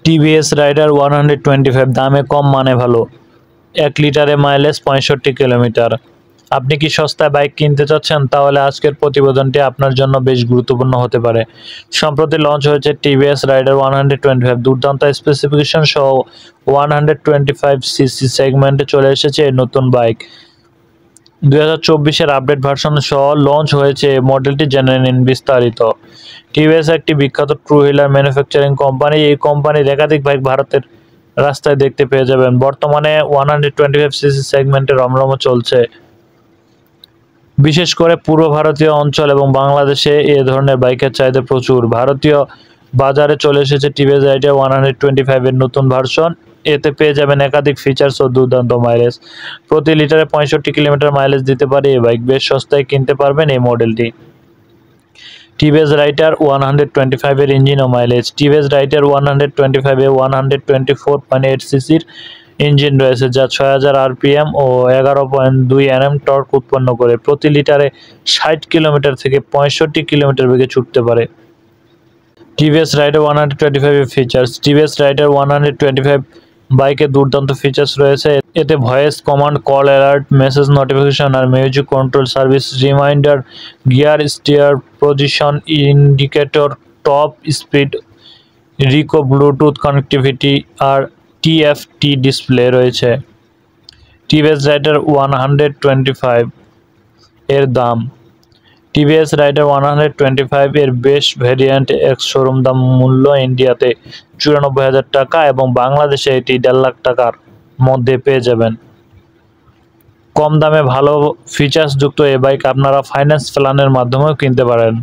TVS Raider 125 দামে কম মানে ভালো, 1 লিটারে মাইলেজ 65 কিলোমিটার। আপনি কি সস্তায় বাইক কিনতে চাচ্ছেন? তাহলে আজকের প্রতিবেদনটি আপনার জন্য বেশ গুরুত্বপূর্ণ হতে পারে। সম্প্রতি লঞ্চ হয়েছে টিভিএস রাইডার 125 দুর্দান্ত স্পেসিফিকেশন সহ 125 সিসি সেগমেন্টে চলে এসেছে এই নতুন বাইক। 2024-এর আপডেট ভার্সন সহ লঞ্চ হয়েছে এই মডেলটি, জেনে নিন বিস্তারিত। টিভিএস একটি বিখ্যাত টু হুইলার ম্যানুফ্যাকচারিং কোম্পানি। এই কোম্পানির একাধিক বাইক ভারতের রাস্তায় দেখতে পেয়ে যাবেন। বর্তমানে 125 সিসি সেগমেন্টে রমরম চলছে, বিশেষ করে পূর্ব ভারতীয় অঞ্চল এবং বাংলাদেশে এ ধরনের বাইকের চাহিদা প্রচুর। ভারতীয় বাজারে চলে এসেছে টিভিএস রাইডার 125 এর নতুন ভার্সন। এতে পেয়ে যাবেন একাধিক ফিচার্স ও দুর্দান্ত মাইলেজ। প্রতি লিটারে 65 কিলোমিটার মাইলেজ দিতে পারে এই বাইক। বেশ সস্তায় কিনতে পারবেন এই মডেলটি। টিভিএস রাইডার 125 এর ইঞ্জিন ও মাইলেজ। টিভিএস রাইডার 125 এ 124.8 সিসির ইঞ্জিন রয়েছে, যা 6000 আরপিএম ও 11.2 এনএম টর্ক উৎপন্ন করে। প্রতি লিটারে 60 কিলোমিটার থেকে 65 কিলোমিটার বেগে ছুটতে পারে। টিভিএস রাইডার 125 এর ফিচার্স। টিভিএস রাইডার 125 বাইকে দুর্দান্ত ফিচার্স রয়েছে। এতে voice command, call alert, message notification আর music control service, reminder, gear steer position indicator, top speed, রিকো ব্লুটুথ কানেক্টিভিটি আর টিএফটি ডিসপ্লে রয়েছে। টিভিএস রাইডার 125 এর দাম। টিভিএস রাইডার 125 এর বেশ ভ্যারিয়েন্ট এক্স শোরুম দাম মূল্য ইন্ডিয়াতে 94,000 টাকা এবং বাংলাদেশে এটি 1.5 লাখ টাকার মধ্যে পেয়ে যাবেন। কম দামে ভালো ফিচার্স যুক্ত এই বাইক আপনারা ফাইন্যান্স প্ল্যানের মাধ্যমেও কিনতে পারেন।